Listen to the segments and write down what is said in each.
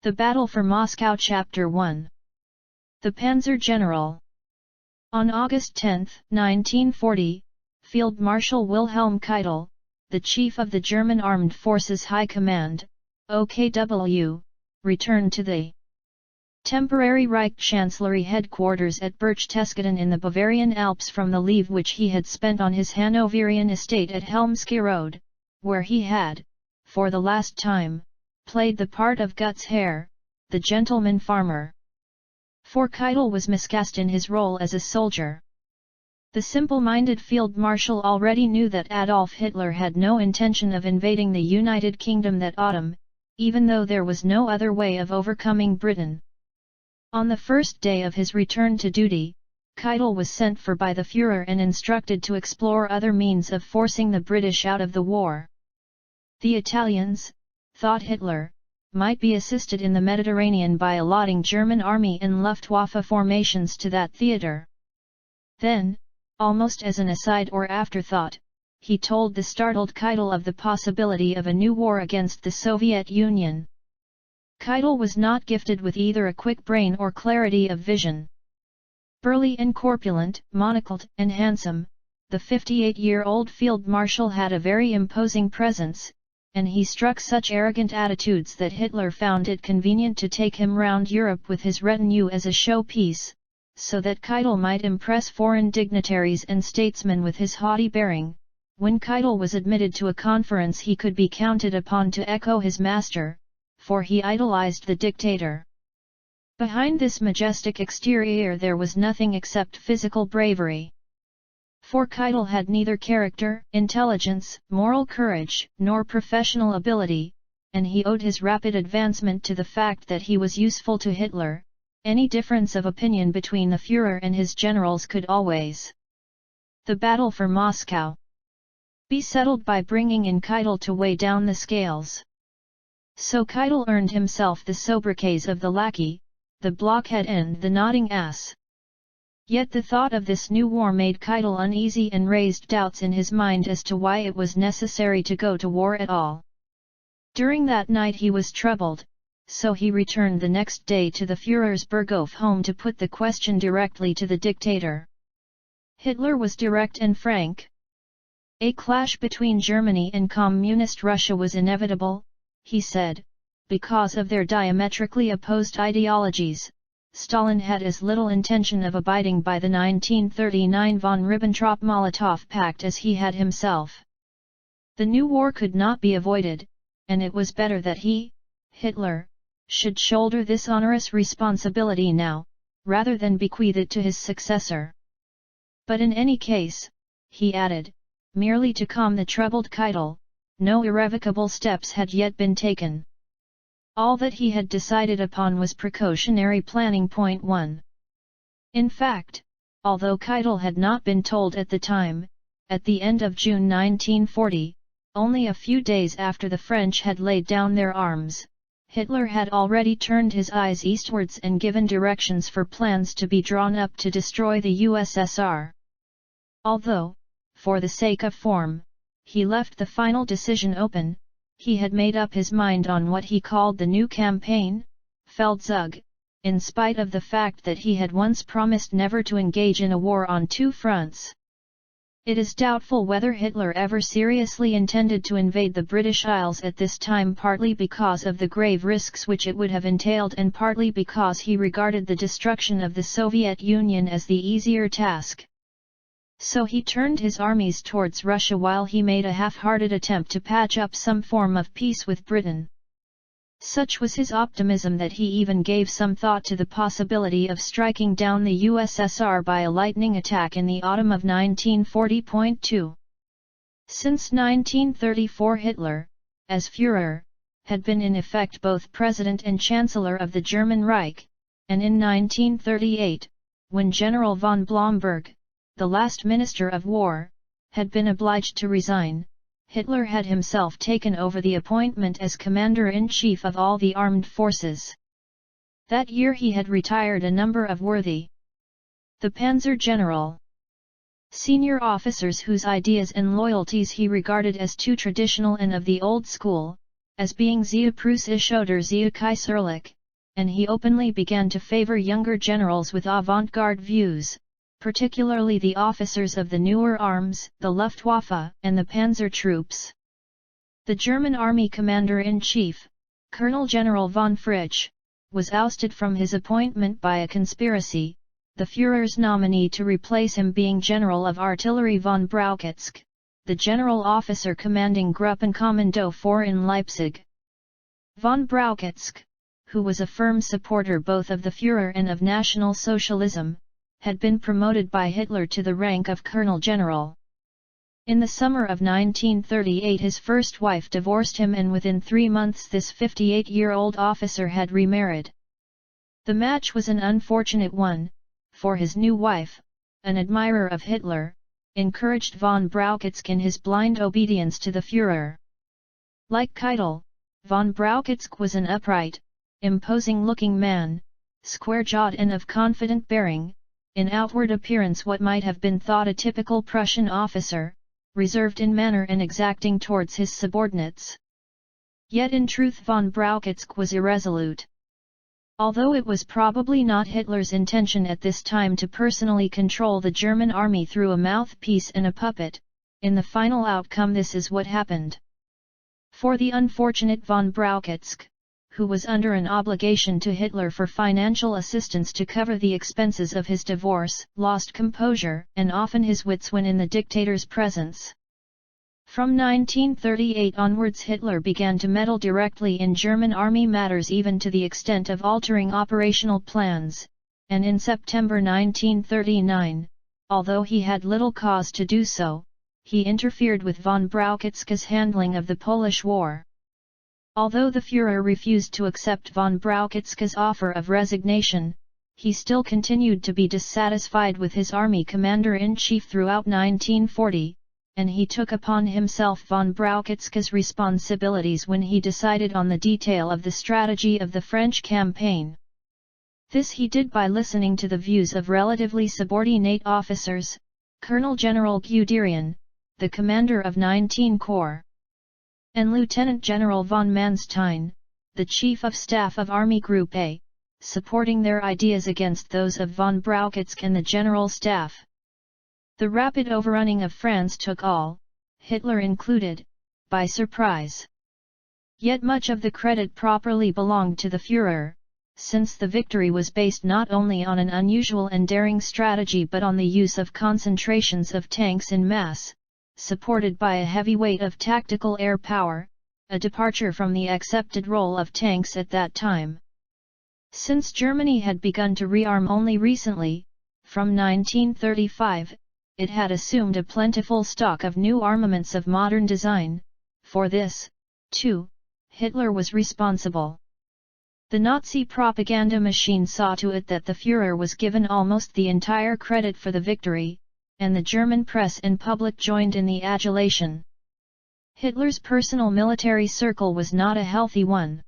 The Battle for Moscow Chapter 1. The Panzer General. On August 10, 1940, Field Marshal Wilhelm Keitel, the chief of the German Armed Forces High Command, OKW, returned to the temporary Reich Chancellery headquarters at Berchtesgaden in the Bavarian Alps from the leave which he had spent on his Hanoverian estate at Helmskirode, where he had, for the last time, played the part of Guts Herr, the gentleman farmer. For Keitel was miscast in his role as a soldier. The simple-minded field marshal already knew that Adolf Hitler had no intention of invading the United Kingdom that autumn, even though there was no other way of overcoming Britain. On the first day of his return to duty, Keitel was sent for by the Führer and instructed to explore other means of forcing the British out of the war. The Italians, thought Hitler, might be assisted in the Mediterranean by allotting German army and Luftwaffe formations to that theatre. Then, almost as an aside or afterthought, he told the startled Keitel of the possibility of a new war against the Soviet Union. Keitel was not gifted with either a quick brain or clarity of vision. Burly and corpulent, monocled and handsome, the 58-year-old field marshal had a very imposing presence, and he struck such arrogant attitudes that Hitler found it convenient to take him round Europe with his retinue as a showpiece, so that Keitel might impress foreign dignitaries and statesmen with his haughty bearing. When Keitel was admitted to a conference, he could be counted upon to echo his master, for he idolized the dictator. Behind this majestic exterior there was nothing except physical bravery. For Keitel had neither character, intelligence, moral courage, nor professional ability, and he owed his rapid advancement to the fact that he was useful to Hitler. Any difference of opinion between the Führer and his generals could always the battle for Moscow be settled by bringing in Keitel to weigh down the scales. So Keitel earned himself the sobriquets of the lackey, the blockhead and the nodding ass. Yet the thought of this new war made Keitel uneasy and raised doubts in his mind as to why it was necessary to go to war at all. During that night he was troubled, so he returned the next day to the Führer's Burghof home to put the question directly to the dictator. Hitler was direct and frank. A clash between Germany and Communist Russia was inevitable, he said, because of their diametrically opposed ideologies. Stalin had as little intention of abiding by the 1939 von Ribbentrop-Molotov Pact as he had himself. The new war could not be avoided, and it was better that he, Hitler, should shoulder this onerous responsibility now, rather than bequeath it to his successor. But in any case, he added, merely to calm the troubled Keitel, no irrevocable steps had yet been taken. All that he had decided upon was precautionary planning. Point 1. In fact, although Keitel had not been told at the time, at the end of June 1940, only a few days after the French had laid down their arms, Hitler had already turned his eyes eastwards and given directions for plans to be drawn up to destroy the USSR. Although, for the sake of form, he left the final decision open, he had made up his mind on what he called the new campaign, Feldzug, in spite of the fact that he had once promised never to engage in a war on two fronts. It is doubtful whether Hitler ever seriously intended to invade the British Isles at this time, partly because of the grave risks which it would have entailed and partly because he regarded the destruction of the Soviet Union as the easier task. So he turned his armies towards Russia while he made a half-hearted attempt to patch up some form of peace with Britain. Such was his optimism that he even gave some thought to the possibility of striking down the USSR by a lightning attack in the autumn of 1940. Since 1934 Hitler, as Führer, had been in effect both President and Chancellor of the German Reich, and in 1938, when General von Blomberg, the last Minister of War, had been obliged to resign, Hitler had himself taken over the appointment as Commander-in-Chief of all the armed forces. That year he had retired a number of worthy the Panzer General senior officers whose ideas and loyalties he regarded as too traditional and of the old school, as being sehr preußisch oder sehr kaiserlich, and he openly began to favor younger generals with avant-garde views, particularly the officers of the newer arms, the Luftwaffe, and the panzer troops. The German army commander-in-chief, Colonel General von Fritsch, was ousted from his appointment by a conspiracy, the Führer's nominee to replace him being General of Artillery von Brauchitsch, the general officer commanding Gruppenkommando 4 in Leipzig. Von Brauchitsch, who was a firm supporter both of the Führer and of National Socialism, had been promoted by Hitler to the rank of Colonel General. In the summer of 1938 his first wife divorced him, and within 3 months this 58-year-old officer had remarried. The match was an unfortunate one, for his new wife, an admirer of Hitler, encouraged von Brauchitsch in his blind obedience to the Führer. Like Keitel, von Brauchitsch was an upright, imposing-looking man, square-jawed and of confident bearing, in outward appearance what might have been thought a typical Prussian officer, reserved in manner and exacting towards his subordinates. Yet in truth von Brauchitsch was irresolute. Although it was probably not Hitler's intention at this time to personally control the German army through a mouthpiece and a puppet, in the final outcome this is what happened. For the unfortunate von Brauchitsch, who was under an obligation to Hitler for financial assistance to cover the expenses of his divorce, lost composure and often his wits when in the dictator's presence. From 1938 onwards Hitler began to meddle directly in German army matters, even to the extent of altering operational plans, and in September 1939, although he had little cause to do so, he interfered with von Brauchitzsch's handling of the Polish War. Although the Führer refused to accept von Brauchitzsch's offer of resignation, he still continued to be dissatisfied with his army commander-in-chief throughout 1940, and he took upon himself von Brauchitzsch's responsibilities when he decided on the detail of the strategy of the French campaign. This he did by listening to the views of relatively subordinate officers, Colonel General Guderian, the commander of 19 Corps, and Lieutenant General von Manstein, the Chief of Staff of Army Group A, supporting their ideas against those of von Brauchitsch and the General Staff. The rapid overrunning of France took all, Hitler included, by surprise. Yet much of the credit properly belonged to the Führer, since the victory was based not only on an unusual and daring strategy but on the use of concentrations of tanks in mass, supported by a heavy weight of tactical air power, a departure from the accepted role of tanks at that time. Since Germany had begun to rearm only recently, from 1935, it had assumed a plentiful stock of new armaments of modern design. For this, too, Hitler was responsible. The Nazi propaganda machine saw to it that the Führer was given almost the entire credit for the victory, and the German press and public joined in the adulation. Hitler's personal military circle was not a healthy one.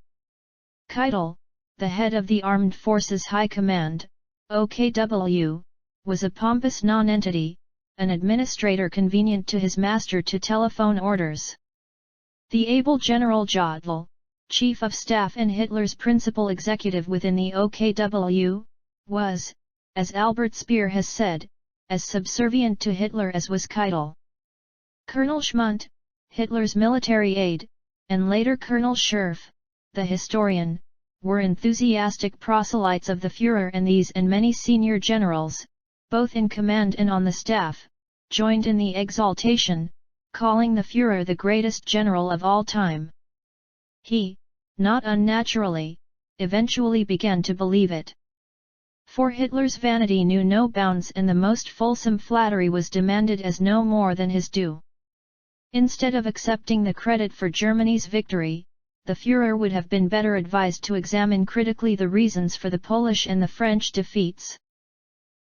Keitel, the head of the Armed Forces High Command, OKW, was a pompous nonentity, an administrator convenient to his master to telephone orders. The able General Jodl, Chief of Staff and Hitler's principal executive within the OKW, was, as Albert Speer has said, as subservient to Hitler as was Keitel. Colonel Schmundt, Hitler's military aide, and later Colonel Scherf, the historian, were enthusiastic proselytes of the Führer, and these and many senior generals, both in command and on the staff, joined in the exaltation, calling the Führer the greatest general of all time. He, not unnaturally, eventually began to believe it. For Hitler's vanity knew no bounds, and the most fulsome flattery was demanded as no more than his due. Instead of accepting the credit for Germany's victory, the Führer would have been better advised to examine critically the reasons for the Polish and the French defeats.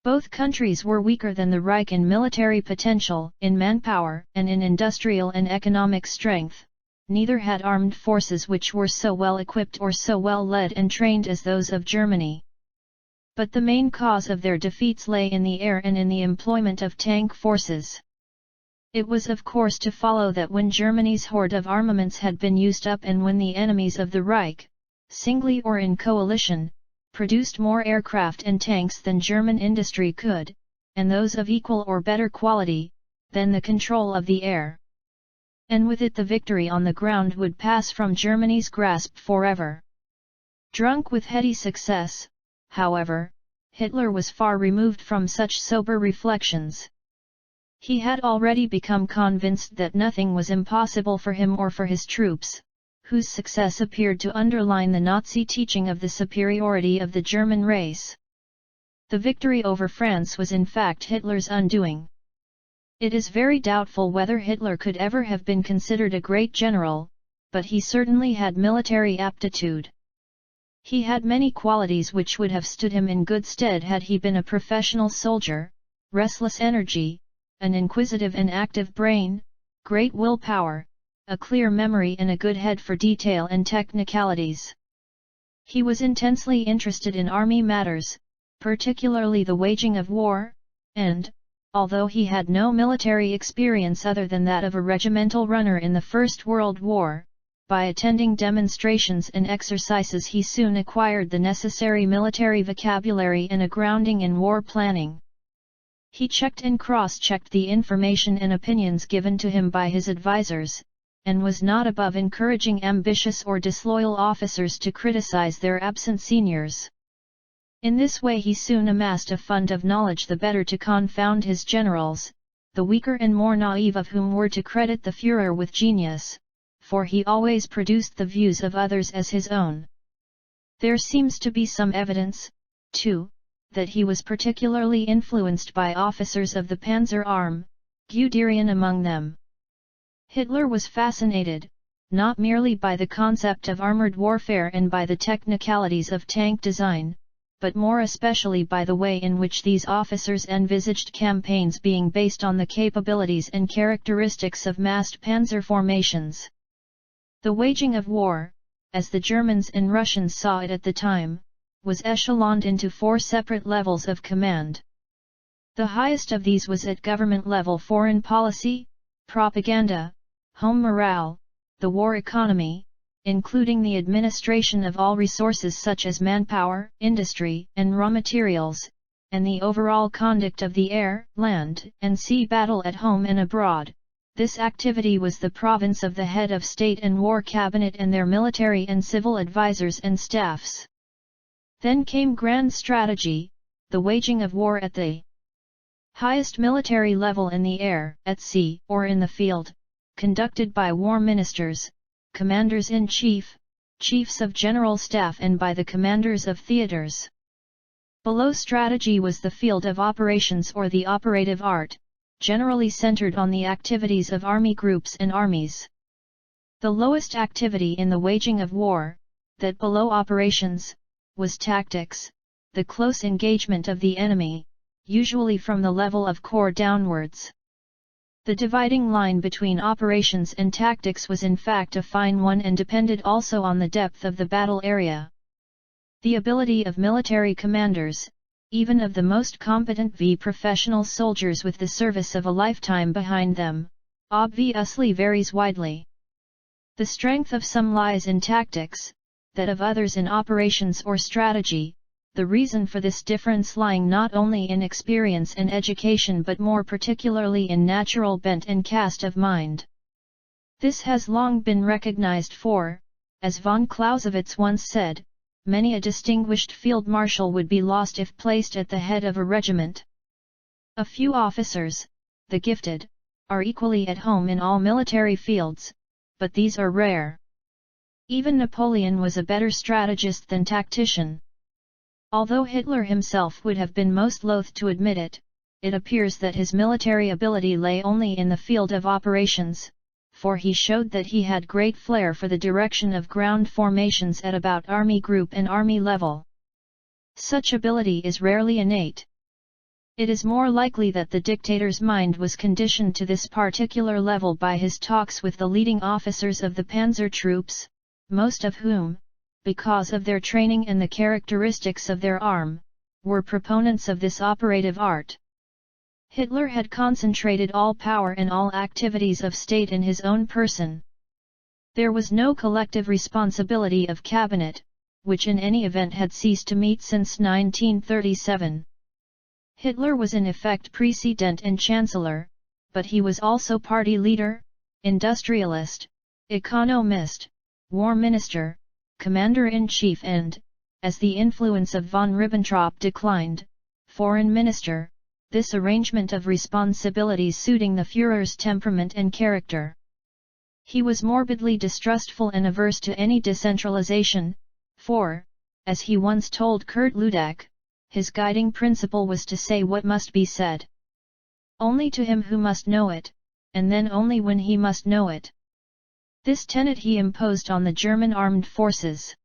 Both countries were weaker than the Reich in military potential, in manpower, and in industrial and economic strength. Neither had armed forces which were so well equipped or so well led and trained as those of Germany. But the main cause of their defeats lay in the air and in the employment of tank forces. It was of course to follow that when Germany's hoard of armaments had been used up, and when the enemies of the Reich, singly or in coalition, produced more aircraft and tanks than German industry could, and those of equal or better quality, than the control of the air. And with it the victory on the ground would pass from Germany's grasp forever. Drunk with heady success, however, Hitler was far removed from such sober reflections. He had already become convinced that nothing was impossible for him or for his troops, whose success appeared to underline the Nazi teaching of the superiority of the German race. The victory over France was in fact Hitler's undoing. It is very doubtful whether Hitler could ever have been considered a great general, but he certainly had military aptitude. He had many qualities which would have stood him in good stead had he been a professional soldier: restless energy, an inquisitive and active brain, great willpower, a clear memory and a good head for detail and technicalities. He was intensely interested in army matters, particularly the waging of war, and, although he had no military experience other than that of a regimental runner in the First World War, by attending demonstrations and exercises he soon acquired the necessary military vocabulary and a grounding in war planning. He checked and cross-checked the information and opinions given to him by his advisors, and was not above encouraging ambitious or disloyal officers to criticize their absent seniors. In this way he soon amassed a fund of knowledge the better to confound his generals, the weaker and more naive of whom were to credit the Führer with genius, for he always produced the views of others as his own. There seems to be some evidence, too, that he was particularly influenced by officers of the Panzer Arm, Guderian among them. Hitler was fascinated, not merely by the concept of armored warfare and by the technicalities of tank design, but more especially by the way in which these officers envisaged campaigns being based on the capabilities and characteristics of massed panzer formations. The waging of war, as the Germans and Russians saw it at the time, was echeloned into 4 separate levels of command. The highest of these was at government level: foreign policy, propaganda, home morale, the war economy, including the administration of all resources such as manpower, industry, and raw materials, and the overall conduct of the air, land, and sea battle at home and abroad. This activity was the province of the head of state and war cabinet and their military and civil advisors and staffs. Then came grand strategy, the waging of war at the highest military level in the air, at sea, or in the field, conducted by war ministers, commanders-in-chief, chiefs of general staff, and by the commanders of theaters. Below strategy was the field of operations or the operative art, generally centered on the activities of army groups and armies. The lowest activity in the waging of war, that below operations, was tactics, the close engagement of the enemy, usually from the level of corps downwards. The dividing line between operations and tactics was in fact a fine one and depended also on the depth of the battle area. The ability of military commanders, even of the most competent professional soldiers with the service of a lifetime behind them, obviously varies widely. The strength of some lies in tactics, that of others in operations or strategy, the reason for this difference lying not only in experience and education but more particularly in natural bent and cast of mind. This has long been recognized, for, as von Clausewitz once said, many a distinguished field marshal would be lost if placed at the head of a regiment. A few officers, the gifted, are equally at home in all military fields, but these are rare. Even Napoleon was a better strategist than tactician. Although Hitler himself would have been most loath to admit it, it appears that his military ability lay only in the field of operations, for he showed that he had great flair for the direction of ground formations at about army group and army level. Such ability is rarely innate. It is more likely that the dictator's mind was conditioned to this particular level by his talks with the leading officers of the panzer troops, most of whom, because of their training and the characteristics of their arm, were proponents of this operative art. Hitler had concentrated all power and all activities of state in his own person. There was no collective responsibility of cabinet, which in any event had ceased to meet since 1937. Hitler was in effect President and Chancellor, but he was also party leader, industrialist, economist, war minister, commander-in-chief and, as the influence of von Ribbentrop declined, foreign minister, this arrangement of responsibilities suiting the Führer's temperament and character. He was morbidly distrustful and averse to any decentralization, for, as he once told Kurt Ludak, his guiding principle was to say what must be said only to him who must know it, and then only when he must know it. This tenet he imposed on the German armed forces.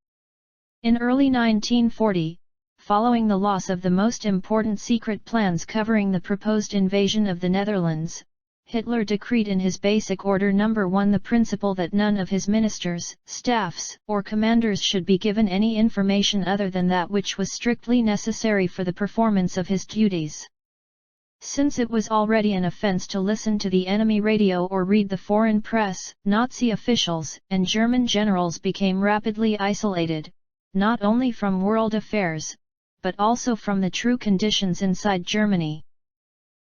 In early 1940, following the loss of the most important secret plans covering the proposed invasion of the Netherlands, Hitler decreed in his Basic Order No. 1 the principle that none of his ministers, staffs, or commanders should be given any information other than that which was strictly necessary for the performance of his duties. Since it was already an offense to listen to the enemy radio or read the foreign press, Nazi officials and German generals became rapidly isolated, not only from world affairs, but also from the true conditions inside Germany.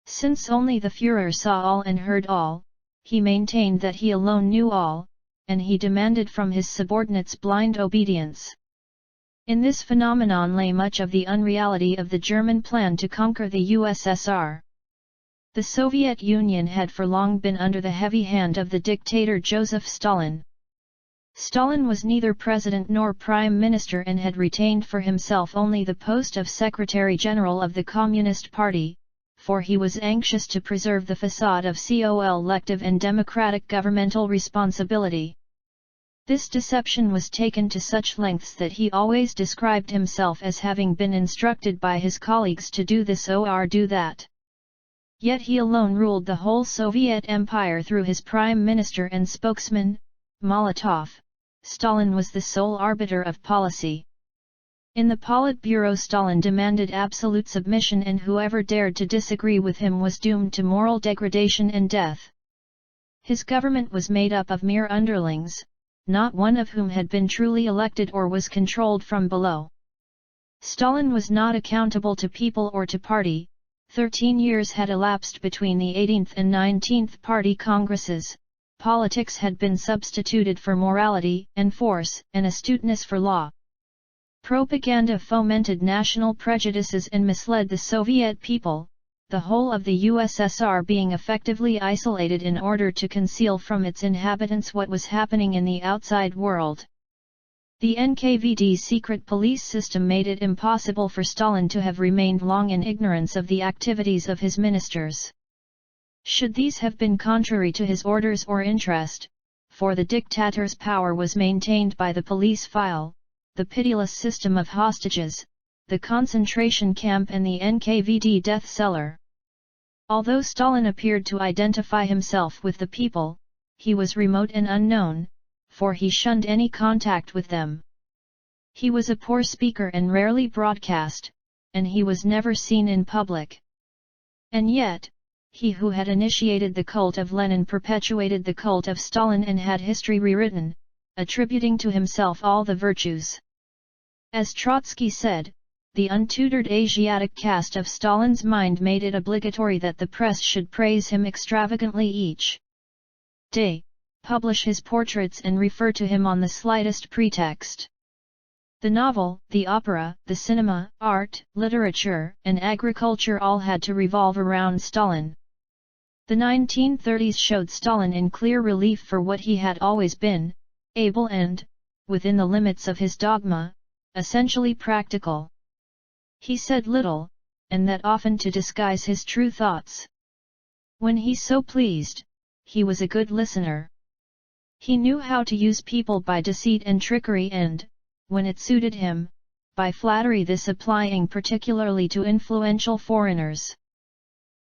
Since only the Führer saw all and heard all, he maintained that he alone knew all, and he demanded from his subordinates blind obedience. In this phenomenon lay much of the unreality of the German plan to conquer the USSR. The Soviet Union had for long been under the heavy hand of the dictator Joseph Stalin. Stalin was neither president nor prime minister and had retained for himself only the post of Secretary-General of the Communist Party, for he was anxious to preserve the facade of elective and democratic governmental responsibility. This deception was taken to such lengths that he always described himself as having been instructed by his colleagues to do this or do that. Yet he alone ruled the whole Soviet Empire through his prime minister and spokesman, Molotov. Stalin was the sole arbiter of policy. In the Politburo, Stalin demanded absolute submission, and whoever dared to disagree with him was doomed to moral degradation and death. His government was made up of mere underlings, not one of whom had been truly elected or was controlled from below. Stalin was not accountable to people or to party. 13 years had elapsed between the 18th and 19th Party Congresses. Politics had been substituted for morality and force, and astuteness for law. Propaganda fomented national prejudices and misled the Soviet people, the whole of the USSR being effectively isolated in order to conceal from its inhabitants what was happening in the outside world. The NKVD's secret police system made it impossible for Stalin to have remained long in ignorance of the activities of his ministers. Should these have been contrary to his orders or interest, for the dictator's power was maintained by the police file, the pitiless system of hostages, the concentration camp and the NKVD death cellar. Although Stalin appeared to identify himself with the people, he was remote and unknown, for he shunned any contact with them. He was a poor speaker and rarely broadcast, and he was never seen in public. And yet, he who had initiated the cult of Lenin perpetuated the cult of Stalin and had history rewritten, attributing to himself all the virtues. As Trotsky said, the untutored Asiatic cast of Stalin's mind made it obligatory that the press should praise him extravagantly each day, publish his portraits and refer to him on the slightest pretext. The novel, the opera, the cinema, art, literature, and agriculture all had to revolve around Stalin. The 1930s showed Stalin in clear relief for what he had always been, able and, within the limits of his dogma, essentially practical. He said little, and that often to disguise his true thoughts. When he so pleased, he was a good listener. He knew how to use people by deceit and trickery and, when it suited him, by flattery, this applying particularly to influential foreigners.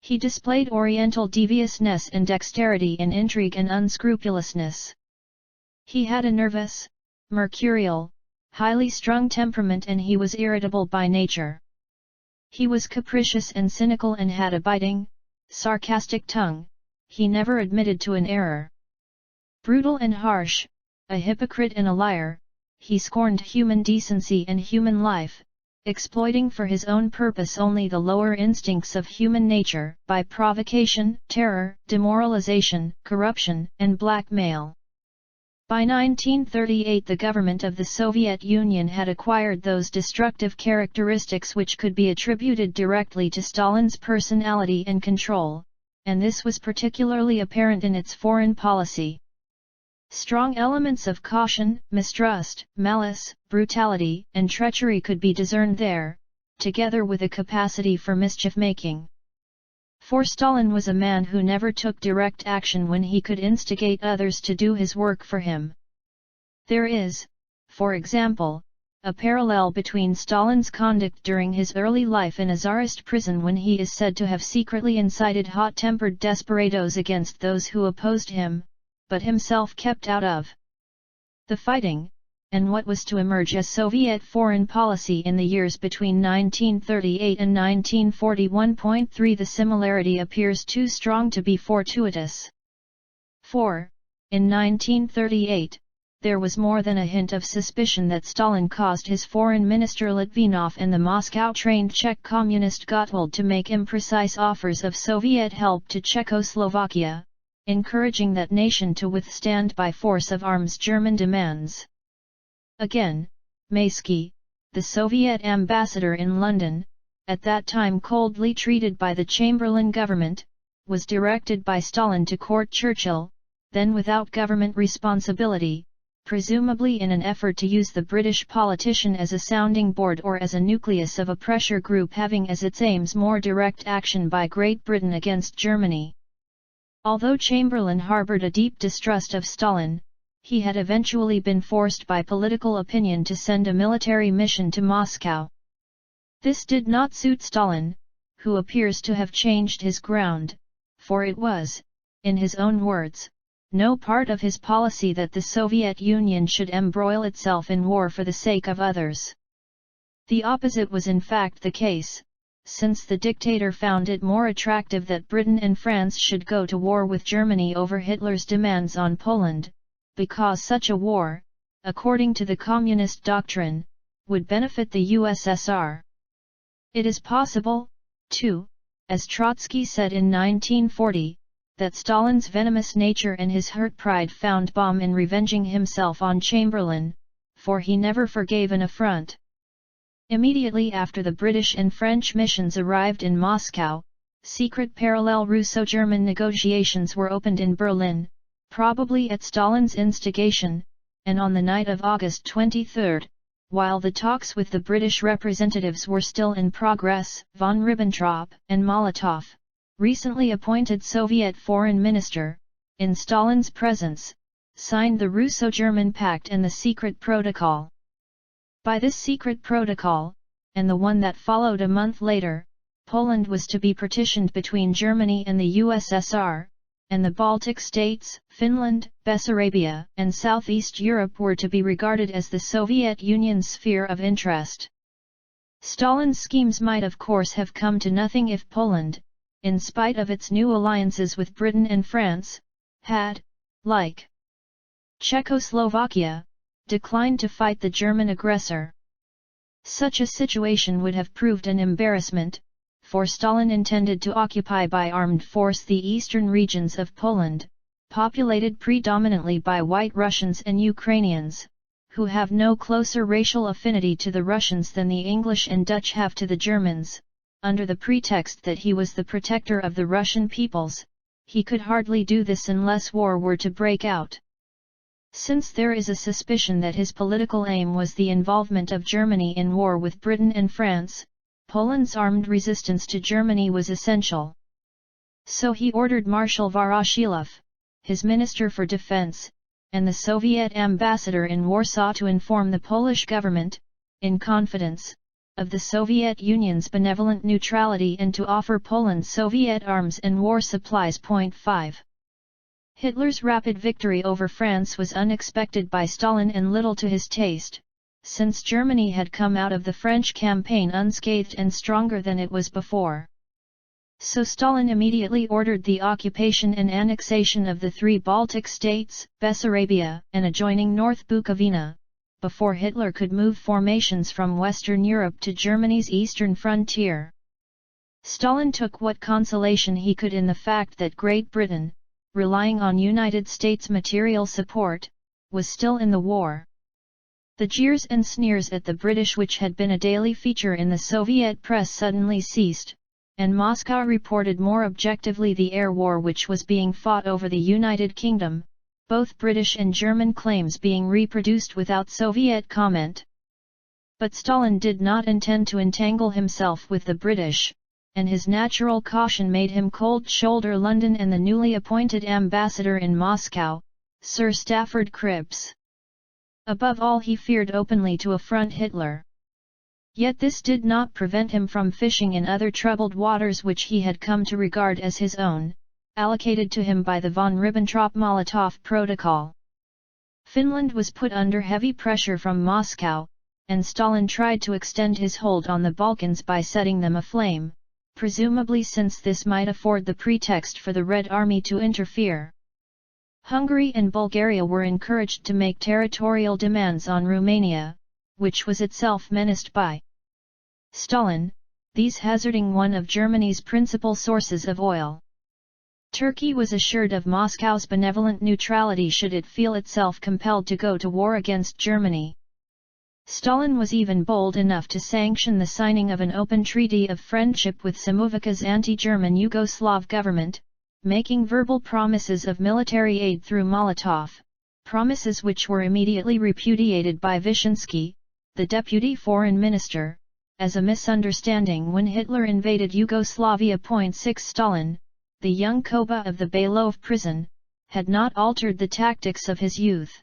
He displayed oriental deviousness and dexterity in intrigue and unscrupulousness. He had a nervous, mercurial, highly strung temperament, and he was irritable by nature. He was capricious and cynical and had a biting, sarcastic tongue. He never admitted to an error. Brutal and harsh, a hypocrite and a liar, he scorned human decency and human life, exploiting for his own purpose only the lower instincts of human nature by provocation, terror, demoralization, corruption, and blackmail. By 1938 the government of the Soviet Union had acquired those destructive characteristics which could be attributed directly to Stalin's personality and control, and this was particularly apparent in its foreign policy. Strong elements of caution, mistrust, malice, brutality, and treachery could be discerned there, together with a capacity for mischief-making. For Stalin was a man who never took direct action when he could instigate others to do his work for him. There is, for example, a parallel between Stalin's conduct during his early life in a Tsarist prison when he is said to have secretly incited hot-tempered desperadoes against those who opposed him, but himself kept out of the fighting, and what was to emerge as Soviet foreign policy in the years between 1938 and 1941. The similarity appears too strong to be fortuitous. For, in 1938, there was more than a hint of suspicion that Stalin caused his foreign minister Litvinov and the Moscow-trained Czech communist Gottwald to make imprecise offers of Soviet help to Czechoslovakia, encouraging that nation to withstand by force of arms German demands. Again, Maysky, the Soviet ambassador in London, at that time coldly treated by the Chamberlain government, was directed by Stalin to court Churchill, then without government responsibility, presumably in an effort to use the British politician as a sounding board or as a nucleus of a pressure group having as its aims more direct action by Great Britain against Germany. Although Chamberlain harbored a deep distrust of Stalin, he had eventually been forced by political opinion to send a military mission to Moscow. This did not suit Stalin, who appears to have changed his ground, for it was, in his own words, no part of his policy that the Soviet Union should embroil itself in war for the sake of others. The opposite was in fact the case, since the dictator found it more attractive that Britain and France should go to war with Germany over Hitler's demands on Poland, because such a war, according to the communist doctrine, would benefit the USSR. It is possible, too, as Trotsky said in 1940, that Stalin's venomous nature and his hurt pride found balm in revenging himself on Chamberlain, for he never forgave an affront. Immediately after the British and French missions arrived in Moscow, secret parallel Russo-German negotiations were opened in Berlin, probably at Stalin's instigation, and on the night of August 23, while the talks with the British representatives were still in progress, von Ribbentrop and Molotov, recently appointed Soviet foreign minister, in Stalin's presence, signed the Russo-German Pact and the secret protocol. By this secret protocol, and the one that followed a month later, Poland was to be partitioned between Germany and the USSR, and the Baltic states, Finland, Bessarabia, and Southeast Europe were to be regarded as the Soviet Union's sphere of interest. Stalin's schemes might of course have come to nothing if Poland, in spite of its new alliances with Britain and France, had, like Czechoslovakia, declined to fight the German aggressor. Such a situation would have proved an embarrassment, for Stalin intended to occupy by armed force the eastern regions of Poland, populated predominantly by White Russians and Ukrainians, who have no closer racial affinity to the Russians than the English and Dutch have to the Germans. Under the pretext that he was the protector of the Russian peoples, he could hardly do this unless war were to break out. Since there is a suspicion that his political aim was the involvement of Germany in war with Britain and France, Poland's armed resistance to Germany was essential. So he ordered Marshal Voroshilov, his Minister for Defense, and the Soviet ambassador in Warsaw to inform the Polish government, in confidence, of the Soviet Union's benevolent neutrality and to offer Poland Soviet arms and war supplies. 5. Hitler's rapid victory over France was unexpected by Stalin and little to his taste, since Germany had come out of the French campaign unscathed and stronger than it was before. So Stalin immediately ordered the occupation and annexation of the three Baltic states, Bessarabia, and adjoining North Bukovina, before Hitler could move formations from Western Europe to Germany's eastern frontier. Stalin took what consolation he could in the fact that Great Britain, relying on United States material support, was still in the war. The jeers and sneers at the British, which had been a daily feature in the Soviet press, suddenly ceased, and Moscow reported more objectively the air war which was being fought over the United Kingdom, both British and German claims being reproduced without Soviet comment. But Stalin did not intend to entangle himself with the British, and his natural caution made him cold-shoulder London and the newly appointed ambassador in Moscow, Sir Stafford Cripps. Above all, he feared openly to affront Hitler. Yet this did not prevent him from fishing in other troubled waters which he had come to regard as his own, allocated to him by the von Ribbentrop-Molotov Protocol. Finland was put under heavy pressure from Moscow, and Stalin tried to extend his hold on the Balkans by setting them aflame, presumably since this might afford the pretext for the Red Army to interfere. Hungary and Bulgaria were encouraged to make territorial demands on Romania, which was itself menaced by Stalin, these hazarding one of Germany's principal sources of oil. Turkey was assured of Moscow's benevolent neutrality should it feel itself compelled to go to war against Germany. Stalin was even bold enough to sanction the signing of an open treaty of friendship with Samovica's anti-German Yugoslav government, making verbal promises of military aid through Molotov, promises which were immediately repudiated by Wyszynski, the deputy foreign minister, as a misunderstanding when Hitler invaded Yugoslavia. 6 Stalin, the young Koba of the Below prison, had not altered the tactics of his youth.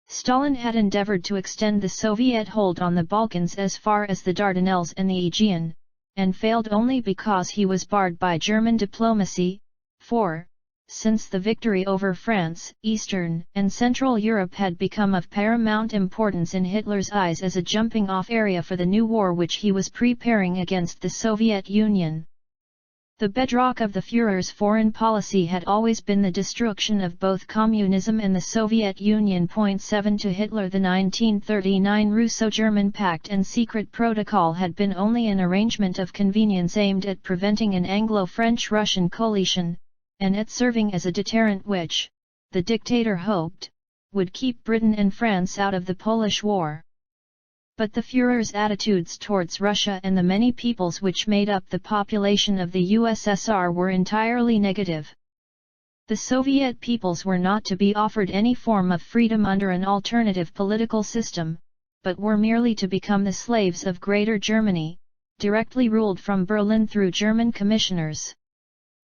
Stalin had endeavored to extend the Soviet hold on the Balkans as far as the Dardanelles and the Aegean, and failed only because he was barred by German diplomacy. 4. Since the victory over France, Eastern and Central Europe had become of paramount importance in Hitler's eyes as a jumping-off area for the new war which he was preparing against the Soviet Union. The bedrock of the Führer's foreign policy had always been the destruction of both communism and the Soviet Union. 7 To Hitler, the 1939 Russo-German Pact and secret protocol had been only an arrangement of convenience aimed at preventing an Anglo-French-Russian coalition, and at serving as a deterrent which, the dictator hoped, would keep Britain and France out of the Polish War. But the Führer's attitudes towards Russia and the many peoples which made up the population of the USSR were entirely negative. The Soviet peoples were not to be offered any form of freedom under an alternative political system, but were merely to become the slaves of Greater Germany, directly ruled from Berlin through German commissioners.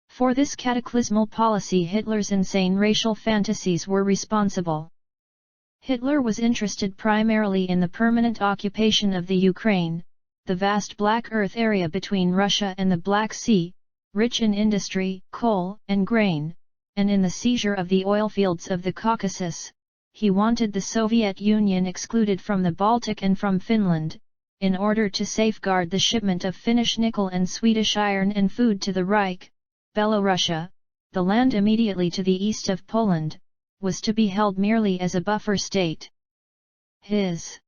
For this cataclysmal policy Hitler's insane racial fantasies were responsible. Hitler was interested primarily in the permanent occupation of the Ukraine, the vast Black Earth area between Russia and the Black Sea, rich in industry, coal, and grain, and in the seizure of the oil fields of the Caucasus. He wanted the Soviet Union excluded from the Baltic and from Finland, in order to safeguard the shipment of Finnish nickel and Swedish iron and food to the Reich. Belorussia, the land immediately to the east of Poland, was to be held merely as a buffer state. His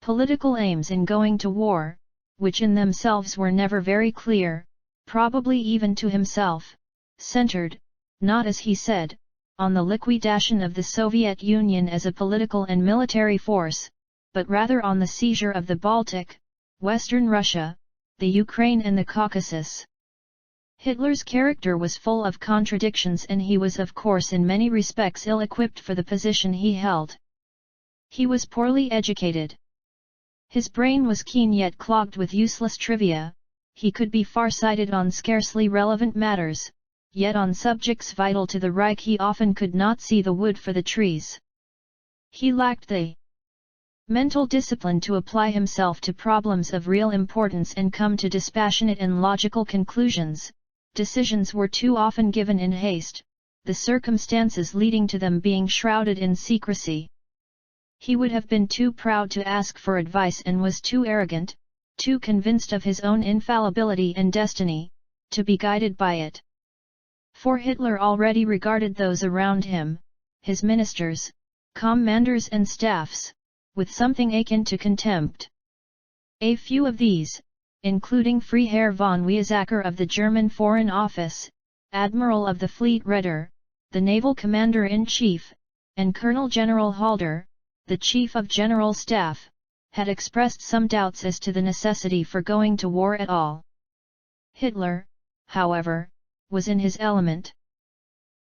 political aims in going to war, which in themselves were never very clear, probably even to himself, centered, not as he said, on the liquidation of the Soviet Union as a political and military force, but rather on the seizure of the Baltic, Western Russia, the Ukraine and the Caucasus. Hitler's character was full of contradictions and he was of course in many respects ill-equipped for the position he held. He was poorly educated. His brain was keen yet clogged with useless trivia, he could be far-sighted on scarcely relevant matters, yet on subjects vital to the Reich he often could not see the wood for the trees. He lacked the mental discipline to apply himself to problems of real importance and come to dispassionate and logical conclusions. Decisions were too often given in haste, the circumstances leading to them being shrouded in secrecy. He would have been too proud to ask for advice and was too arrogant, too convinced of his own infallibility and destiny, to be guided by it. For Hitler already regarded those around him, his ministers, commanders and staffs, with something akin to contempt. A few of these, including Freiherr von Weizsäcker of the German Foreign Office, Admiral of the Fleet Reeder, the Naval Commander-in-Chief, and Colonel General Halder, the Chief of General Staff, had expressed some doubts as to the necessity for going to war at all. Hitler, however, was in his element.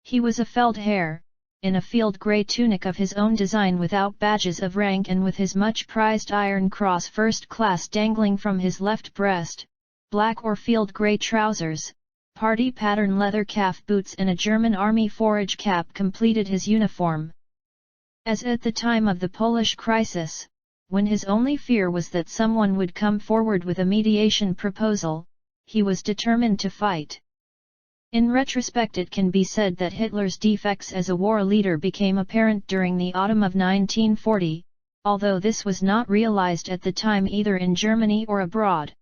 He was a Feldherr, in a field grey tunic of his own design without badges of rank and with his much prized Iron Cross First Class dangling from his left breast, black or field grey trousers, party pattern leather calf boots and a German army forage cap completed his uniform. As at the time of the Polish crisis, when his only fear was that someone would come forward with a mediation proposal, he was determined to fight. In retrospect, it can be said that Hitler's defects as a war leader became apparent during the autumn of 1940, although this was not realized at the time either in Germany or abroad.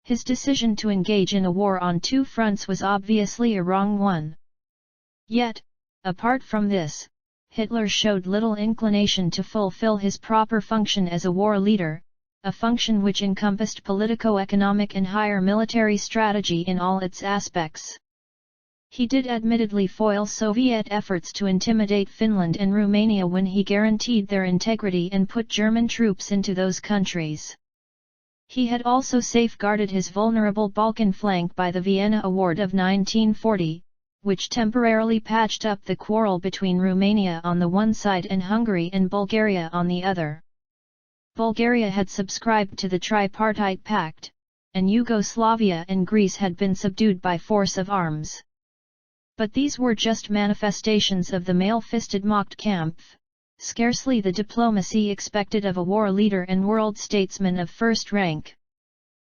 His decision to engage in a war on two fronts was obviously a wrong one. Yet, apart from this, Hitler showed little inclination to fulfill his proper function as a war leader, a function which encompassed politico-economic and higher military strategy in all its aspects. He did admittedly foil Soviet efforts to intimidate Finland and Romania when he guaranteed their integrity and put German troops into those countries. He had also safeguarded his vulnerable Balkan flank by the Vienna Award of 1940, which temporarily patched up the quarrel between Romania on the one side and Hungary and Bulgaria on the other. Bulgaria had subscribed to the Tripartite Pact, and Yugoslavia and Greece had been subdued by force of arms. But these were just manifestations of the mail-fisted Machtkampf, scarcely the diplomacy expected of a war leader and world statesman of first rank.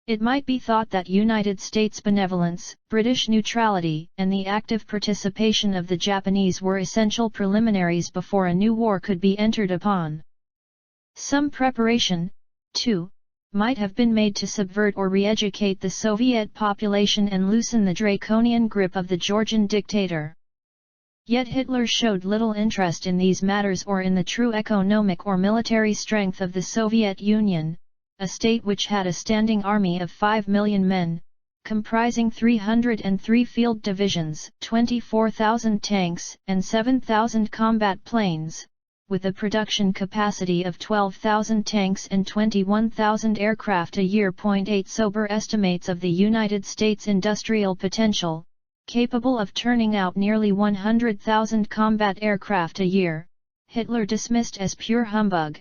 It might be thought that United States benevolence, British neutrality, and the active participation of the Japanese were essential preliminaries before a new war could be entered upon. Some preparation, too, might have been made to subvert or re-educate the Soviet population and loosen the draconian grip of the Georgian dictator. Yet Hitler showed little interest in these matters or in the true economic or military strength of the Soviet Union, a state which had a standing army of 5 million men, comprising 303 field divisions, 24,000 tanks, and 7,000 combat planes, with a production capacity of 12,000 tanks and 21,000 aircraft a year. 8 Sober estimates of the United States industrial potential, capable of turning out nearly 100,000 combat aircraft a year, Hitler dismissed as pure humbug.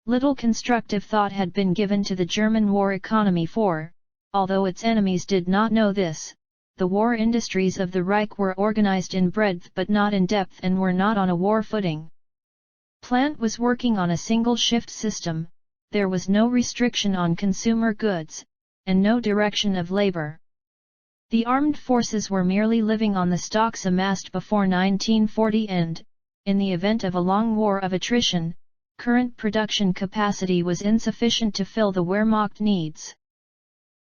Little constructive thought had been given to the German war economy for, although its enemies did not know this, the war industries of the Reich were organized in breadth but not in depth and were not on a war footing. Plant was working on a single shift system, there was no restriction on consumer goods, and no direction of labor. The armed forces were merely living on the stocks amassed before 1940 and, in the event of a long war of attrition, current production capacity was insufficient to fill the Wehrmacht needs.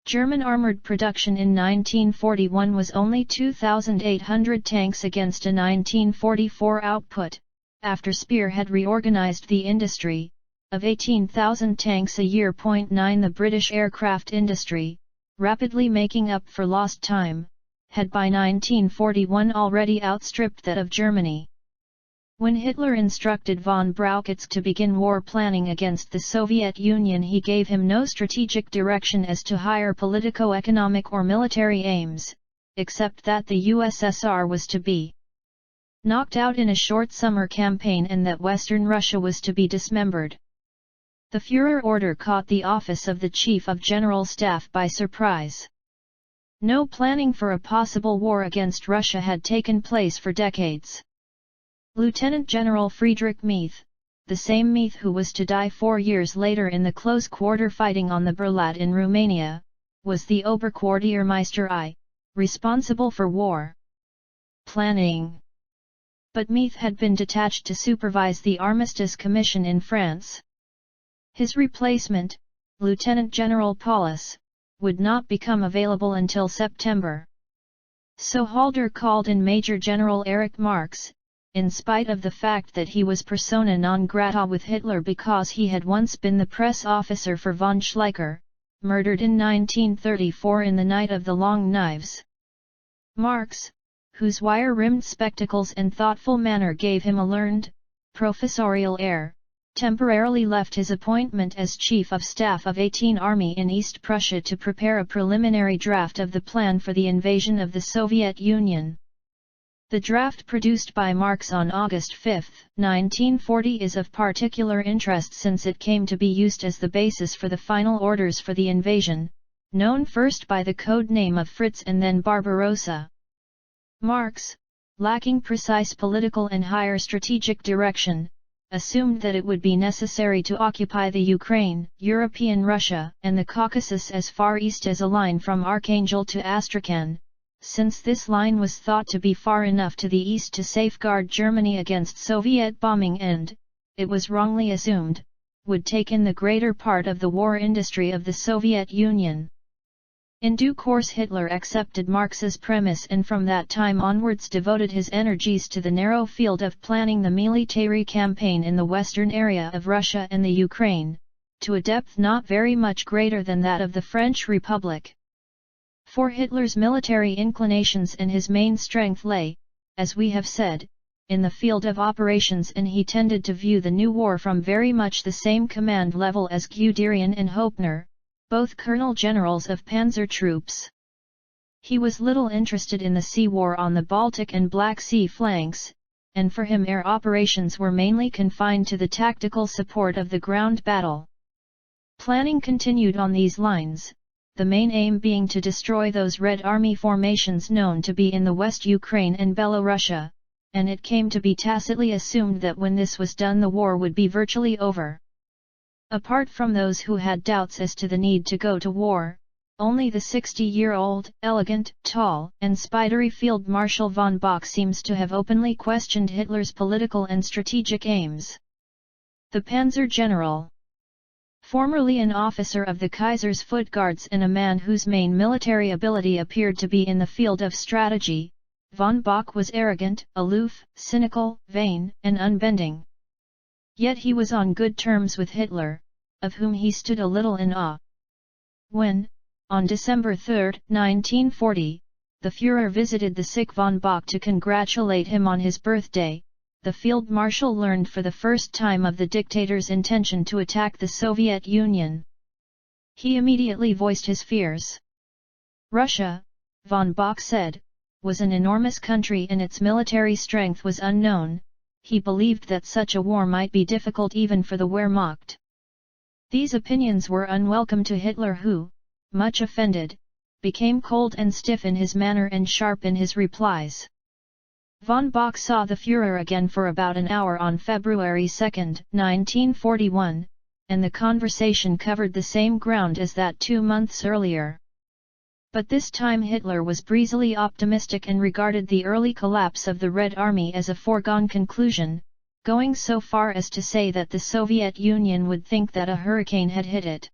German armored production in 1941 was only 2,800 tanks against a 1944 output, after Speer had reorganized the industry, of 18,000 tanks a year. 9 The British aircraft industry, rapidly making up for lost time, had by 1941 already outstripped that of Germany. When Hitler instructed von Brauchitsch to begin war planning against the Soviet Union, he gave him no strategic direction as to higher politico-economic or military aims, except that the USSR was to be knocked out in a short summer campaign and that Western Russia was to be dismembered. The Führer order caught the office of the Chief of General Staff by surprise. No planning for a possible war against Russia had taken place for decades. Lieutenant General Friedrich Meath, the same Meath who was to die 4 years later in the close-quarter fighting on the Berlat in Romania, was the Oberquartiermeister I, responsible for war planning. But Meath had been detached to supervise the Armistice Commission in France. His replacement, Lieutenant General Paulus, would not become available until September. So Halder called in Major General Erich Marx, in spite of the fact that he was persona non grata with Hitler because he had once been the press officer for von Schleicher, murdered in 1934 in the Night of the Long Knives. Marx, whose wire-rimmed spectacles and thoughtful manner gave him a learned, professorial air, temporarily left his appointment as Chief of Staff of 18 Army in East Prussia to prepare a preliminary draft of the plan for the invasion of the Soviet Union. The draft produced by Marx on August 5, 1940 is of particular interest since it came to be used as the basis for the final orders for the invasion, known first by the code name of Fritz and then Barbarossa. Marx, lacking precise political and higher strategic direction, assumed that it would be necessary to occupy the Ukraine, European Russia, and the Caucasus as far east as a line from Archangel to Astrakhan, since this line was thought to be far enough to the east to safeguard Germany against Soviet bombing and, it was wrongly assumed, would take in the greater part of the war industry of the Soviet Union. In due course Hitler accepted Marx's premise and from that time onwards devoted his energies to the narrow field of planning the military campaign in the western area of Russia and the Ukraine, to a depth not very much greater than that of the French Republic. For Hitler's military inclinations and his main strength lay, as we have said, in the field of operations, and he tended to view the new war from very much the same command level as Guderian and Hoepner, both colonel-generals of panzer troops. He was little interested in the sea war on the Baltic and Black Sea flanks, and for him air operations were mainly confined to the tactical support of the ground battle. Planning continued on these lines, the main aim being to destroy those Red Army formations known to be in the West Ukraine and Belorussia, and it came to be tacitly assumed that when this was done the war would be virtually over. Apart from those who had doubts as to the need to go to war, only the 60-year-old, elegant, tall, and spidery Field Marshal von Bock seems to have openly questioned Hitler's political and strategic aims. The Panzer General, formerly an officer of the Kaiser's Foot Guards and a man whose main military ability appeared to be in the field of strategy, von Bock was arrogant, aloof, cynical, vain, and unbending. Yet he was on good terms with Hitler, of whom he stood a little in awe. When, on December 3, 1940, the Führer visited the sick von Bock to congratulate him on his birthday, the Field Marshal learned for the first time of the dictator's intention to attack the Soviet Union. He immediately voiced his fears. Russia, von Bock said, was an enormous country and its military strength was unknown. He believed that such a war might be difficult even for the Wehrmacht. These opinions were unwelcome to Hitler who, much offended, became cold and stiff in his manner and sharp in his replies. Von Bock saw the Führer again for about an hour on February 2, 1941, and the conversation covered the same ground as that 2 months earlier. But this time Hitler was breezily optimistic and regarded the early collapse of the Red Army as a foregone conclusion, going so far as to say that the Soviet Union would think that a hurricane had hit it.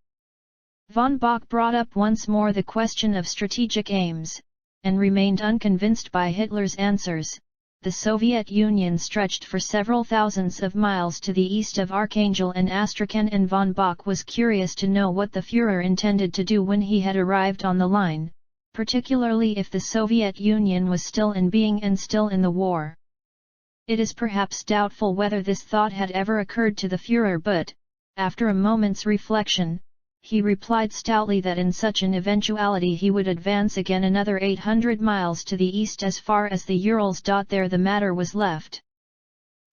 Von Bock brought up once more the question of strategic aims, and remained unconvinced by Hitler's answers. The Soviet Union stretched for several thousands of miles to the east of Archangel and Astrakhan, and von Bock was curious to know what the Führer intended to do when he had arrived on the line, particularly if the Soviet Union was still in being and still in the war. It is perhaps doubtful whether this thought had ever occurred to the Führer, but, after a moment's reflection, he replied stoutly that in such an eventuality he would advance again another 800 miles to the east as far as the Urals. There the matter was left.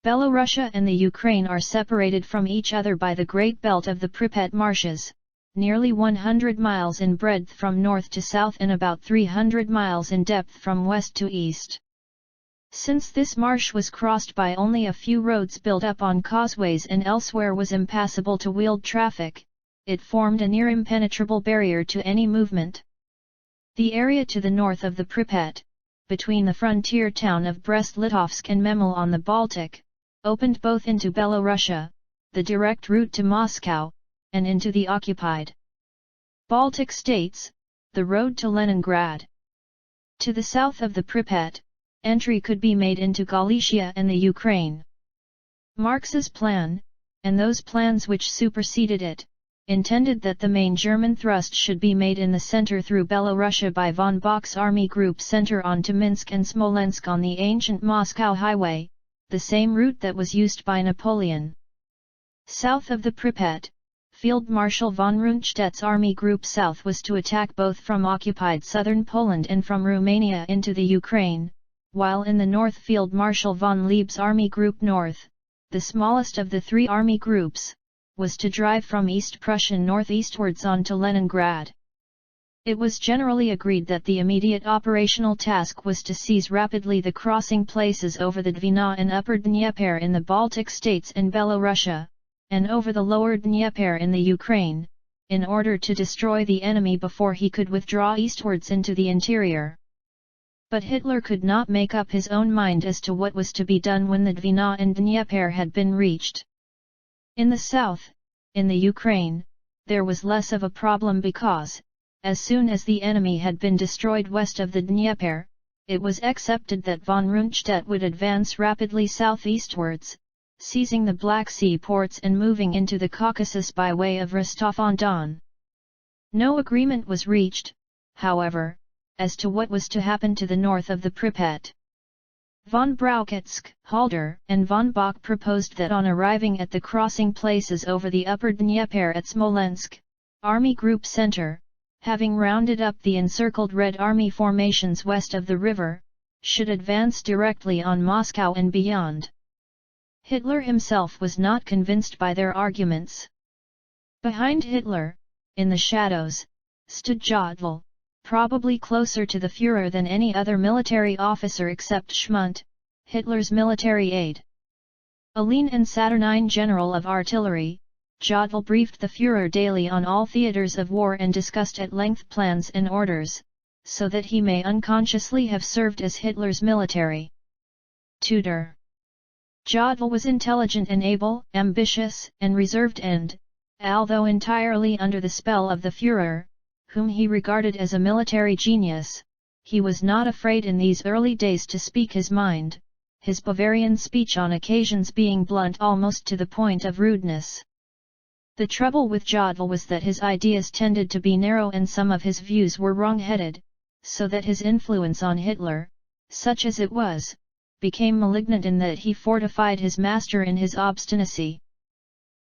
Belorussia and the Ukraine are separated from each other by the great belt of the Pripet marshes, nearly 100 miles in breadth from north to south and about 300 miles in depth from west to east. Since this marsh was crossed by only a few roads built up on causeways and elsewhere was impassable to wheeled traffic, it formed a near impenetrable barrier to any movement. The area to the north of the Pripet, between the frontier town of Brest-Litovsk and Memel on the Baltic, opened both into Belorussia, the direct route to Moscow, and into the occupied Baltic states, the road to Leningrad. To the south of the Pripet, entry could be made into Galicia and the Ukraine. Marx's plan, and those plans which superseded it, intended that the main German thrust should be made in the center through Belorussia by von Bock's army group center on to Minsk and Smolensk on the ancient Moscow Highway, the same route that was used by Napoleon. South of the Pripyat, Field Marshal von Rundstedt's army group south was to attack both from occupied southern Poland and from Romania into the Ukraine, while in the north Field Marshal von Leeb's army group north, the smallest of the three army groups, was to drive from East Prussia northeastwards on to Leningrad. It was generally agreed that the immediate operational task was to seize rapidly the crossing places over the Dwina and Upper Dnieper in the Baltic states and Belorussia, and over the Lower Dnieper in the Ukraine, in order to destroy the enemy before he could withdraw eastwards into the interior. But Hitler could not make up his own mind as to what was to be done when the Dwina and Dnieper had been reached. In the south, in the Ukraine, there was less of a problem because, as soon as the enemy had been destroyed west of the Dnieper, it was accepted that von Rundstedt would advance rapidly southeastwards, seizing the Black Sea ports and moving into the Caucasus by way of Rostov-on-Don. No agreement was reached, however, as to what was to happen to the north of the Pripyat. Von Brauchitsch, Halder, and von Bock proposed that on arriving at the crossing places over the Upper Dnieper at Smolensk, Army Group Center, having rounded up the encircled Red Army formations west of the river, should advance directly on Moscow and beyond. Hitler himself was not convinced by their arguments. Behind Hitler, in the shadows, stood Jodl, probably closer to the Führer than any other military officer except Schmundt, Hitler's military aide. A lean and saturnine general of artillery, Jodl briefed the Führer daily on all theaters of war and discussed at length plans and orders, so that he may unconsciously have served as Hitler's military tutor. Jodl was intelligent and able, ambitious and reserved and, although entirely under the spell of the Führer, whom he regarded as a military genius, he was not afraid in these early days to speak his mind, his Bavarian speech on occasions being blunt almost to the point of rudeness. The trouble with Jodl was that his ideas tended to be narrow and some of his views were wrong-headed, so that his influence on Hitler, such as it was, became malignant in that he fortified his master in his obstinacy.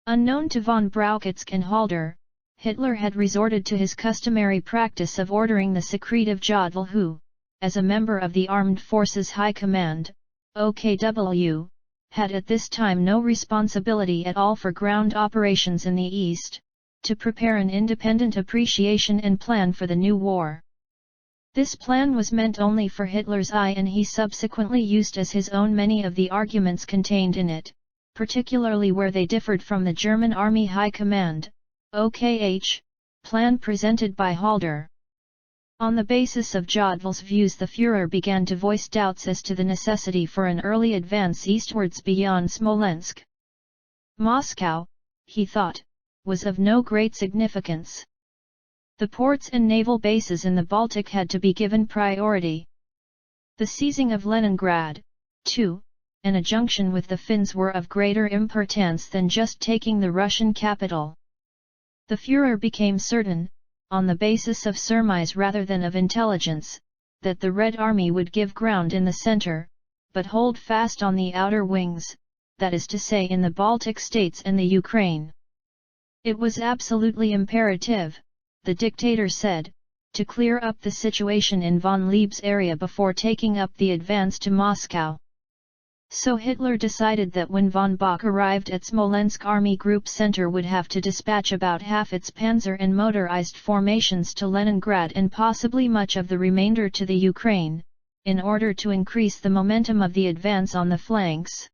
Unknown to von Brauchitsch and Halder, Hitler had resorted to his customary practice of ordering the secretive Jodl who, as a member of the Armed Forces High Command, OKW, had at this time no responsibility at all for ground operations in the East, to prepare an independent appreciation and plan for the new war. This plan was meant only for Hitler's eye and he subsequently used as his own many of the arguments contained in it, particularly where they differed from the German Army High Command, OKH, plan presented by Halder. On the basis of Jodl's views the Führer began to voice doubts as to the necessity for an early advance eastwards beyond Smolensk. Moscow, he thought, was of no great significance. The ports and naval bases in the Baltic had to be given priority. The seizing of Leningrad, too, and a junction with the Finns were of greater importance than just taking the Russian capital. The Führer became certain, on the basis of surmise rather than of intelligence, that the Red Army would give ground in the center, but hold fast on the outer wings, that is to say in the Baltic states and the Ukraine. It was absolutely imperative, the dictator said, to clear up the situation in von Leeb's area before taking up the advance to Moscow. So Hitler decided that when von Bock arrived at Smolensk Army Group Center would have to dispatch about half its panzer and motorized formations to Leningrad and possibly much of the remainder to the Ukraine, in order to increase the momentum of the advance on the flanks.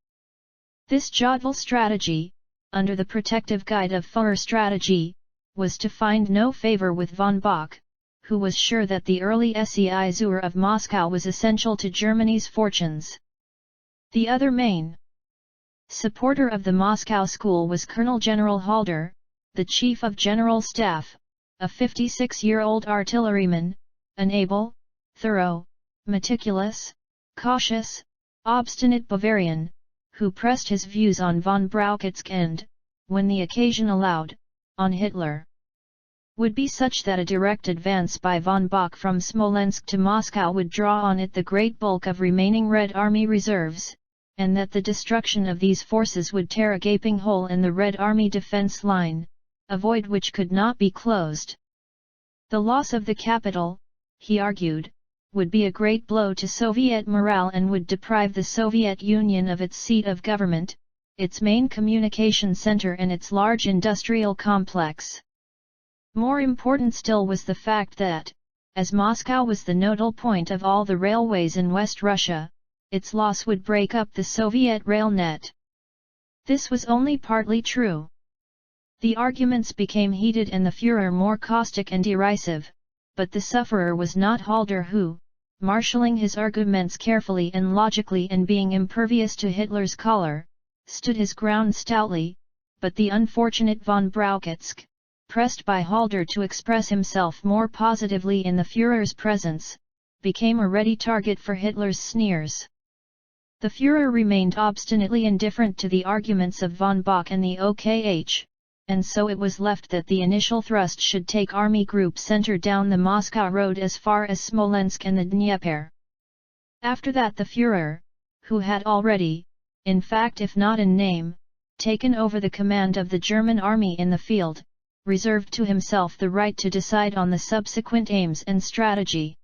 This Jodl strategy, under the protective guide of Führer strategy, was to find no favor with von Bock, who was sure that the early Seizure of Moscow was essential to Germany's fortunes. The other main supporter of the Moscow school was Colonel General Halder, the Chief of General Staff, a 56-year-old artilleryman, an able, thorough, meticulous, cautious, obstinate Bavarian, who pressed his views on von Brauchitsch and, when the occasion allowed, on Hitler. Would be such that a direct advance by von Bock from Smolensk to Moscow would draw on it the great bulk of remaining Red Army reserves, and that the destruction of these forces would tear a gaping hole in the Red Army defense line, a void which could not be closed. The loss of the capital, he argued, would be a great blow to Soviet morale and would deprive the Soviet Union of its seat of government, its main communication center and its large industrial complex. More important still was the fact that, as Moscow was the nodal point of all the railways in West Russia, its loss would break up the Soviet rail net. This was only partly true. The arguments became heated and the Führer more caustic and derisive, but the sufferer was not Halder who, marshalling his arguments carefully and logically and being impervious to Hitler's choler, stood his ground stoutly, but the unfortunate von Brauchitsch, pressed by Halder to express himself more positively in the Führer's presence, became a ready target for Hitler's sneers. The Führer remained obstinately indifferent to the arguments of von Bock and the OKH, and so it was left that the initial thrust should take Army Group Center down the Moscow road as far as Smolensk and the Dnieper. After that the Führer, who had already, in fact if not in name, taken over the command of the German army in the field, reserved to himself the right to decide on the subsequent aims and strategy.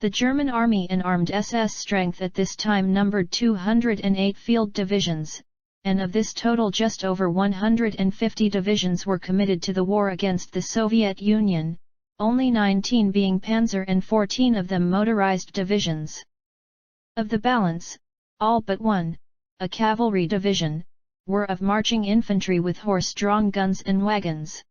The German army and armed SS strength at this time numbered 208 field divisions, and of this total just over 150 divisions were committed to the war against the Soviet Union, only 19 being panzer and 14 of them motorized divisions. Of the balance, all but one, a cavalry division, were of marching infantry with horse-drawn guns and wagons.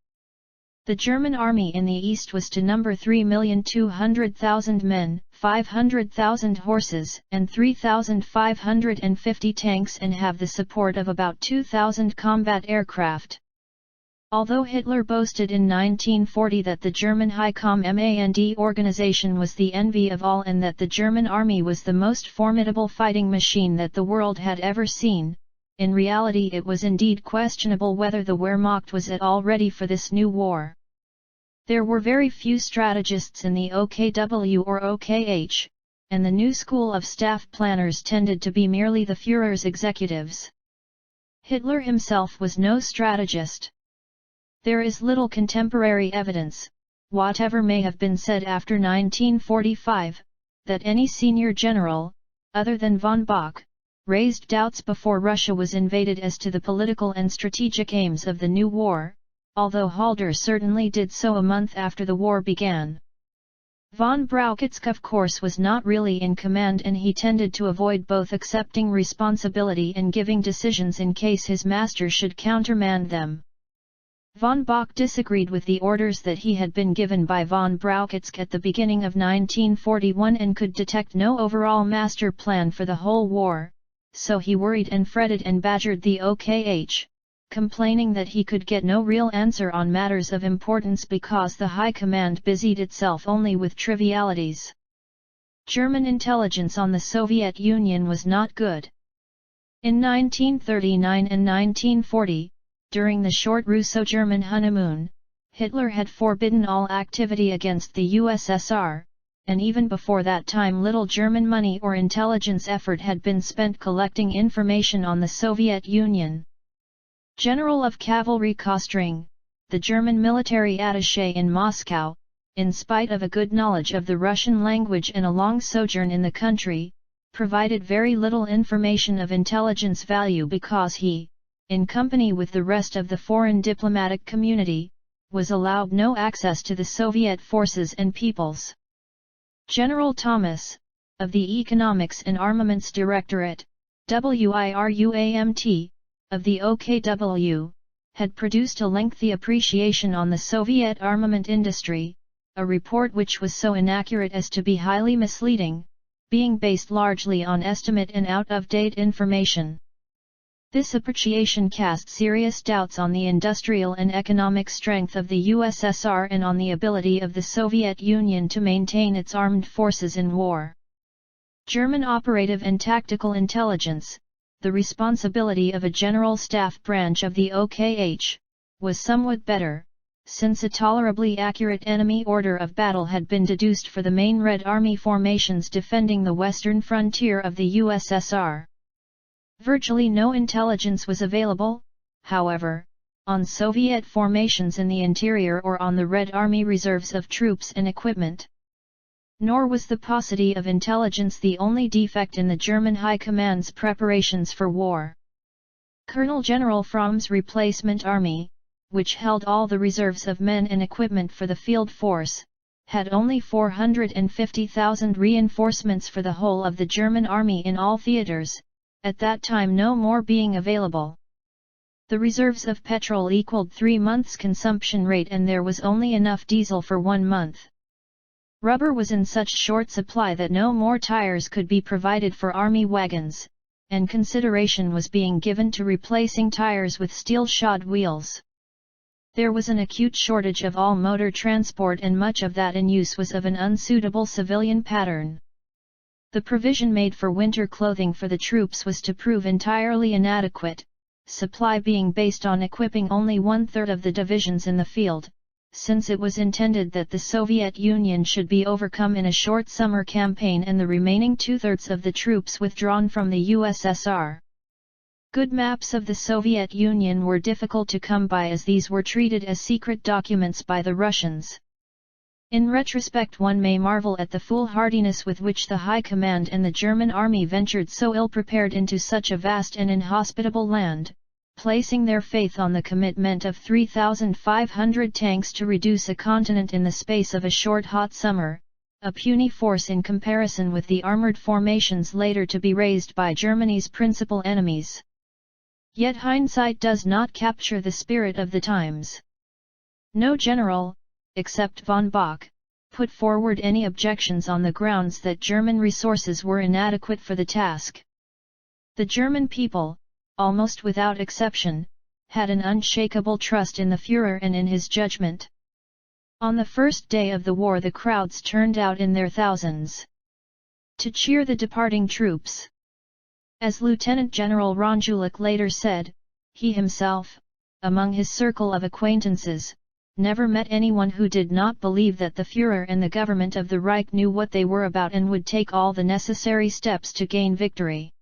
The German army in the east was to number 3,200,000 men, 500,000 horses and 3,550 tanks and have the support of about 2,000 combat aircraft. Although Hitler boasted in 1940 that the German High Command organization was the envy of all and that the German army was the most formidable fighting machine that the world had ever seen, in reality it was indeed questionable whether the Wehrmacht was at all ready for this new war. There were very few strategists in the OKW or OKH, and the new school of staff planners tended to be merely the Führer's executives. Hitler himself was no strategist. There is little contemporary evidence, whatever may have been said after 1945, that any senior general, other than von Bock, raised doubts before Russia was invaded as to the political and strategic aims of the new war, although Halder certainly did so a month after the war began. Von Brauchitsch of course was not really in command and he tended to avoid both accepting responsibility and giving decisions in case his master should countermand them. Von Bock disagreed with the orders that he had been given by von Brauchitsch at the beginning of 1941 and could detect no overall master plan for the whole war, so he worried and fretted and badgered the OKH, complaining that he could get no real answer on matters of importance because the High Command busied itself only with trivialities. German intelligence on the Soviet Union was not good. In 1939 and 1940, during the short Russo-German honeymoon, Hitler had forbidden all activity against the USSR, and even before that time little German money or intelligence effort had been spent collecting information on the Soviet Union. General of Cavalry Kostring, the German military attaché in Moscow, in spite of a good knowledge of the Russian language and a long sojourn in the country, provided very little information of intelligence value because he, in company with the rest of the foreign diplomatic community, was allowed no access to the Soviet forces and peoples. General Thomas, of the Economics and Armaments Directorate, WIRUAMT, of the OKW, had produced a lengthy appreciation on the Soviet armament industry, a report which was so inaccurate as to be highly misleading, being based largely on estimate and out-of-date information. This appreciation cast serious doubts on the industrial and economic strength of the USSR and on the ability of the Soviet Union to maintain its armed forces in war. German operative and tactical intelligence, the responsibility of a general staff branch of the OKH, was somewhat better, since a tolerably accurate enemy order of battle had been deduced for the main Red Army formations defending the western frontier of the USSR. Virtually no intelligence was available, however, on Soviet formations in the interior or on the Red Army reserves of troops and equipment. Nor was the paucity of intelligence the only defect in the German High Command's preparations for war. Colonel General Fromm's replacement army, which held all the reserves of men and equipment for the field force, had only 450,000 reinforcements for the whole of the German army in all theaters, at that time no more being available. The reserves of petrol equaled 3 months' consumption rate and there was only enough diesel for 1 month. Rubber was in such short supply that no more tires could be provided for army wagons, and consideration was being given to replacing tires with steel-shod wheels. There was an acute shortage of all motor transport and much of that in use was of an unsuitable civilian pattern. The provision made for winter clothing for the troops was to prove entirely inadequate, supply being based on equipping only 1/3 of the divisions in the field, since it was intended that the Soviet Union should be overcome in a short summer campaign and the remaining 2/3 of the troops withdrawn from the USSR. Good maps of the Soviet Union were difficult to come by as these were treated as secret documents by the Russians. In retrospect one may marvel at the foolhardiness with which the High Command and the German army ventured so ill-prepared into such a vast and inhospitable land, placing their faith on the commitment of 3,500 tanks to reduce a continent in the space of a short hot summer, a puny force in comparison with the armored formations later to be raised by Germany's principal enemies. Yet hindsight does not capture the spirit of the times. No general, except von Bock, put forward any objections on the grounds that German resources were inadequate for the task. The German people, almost without exception, had an unshakable trust in the Führer and in his judgment. On the first day of the war the crowds turned out in their thousands to cheer the departing troops. As Lieutenant General Ronjulik later said, he himself, among his circle of acquaintances, never met anyone who did not believe that the Führer and the government of the Reich knew what they were about and would take all the necessary steps to gain victory.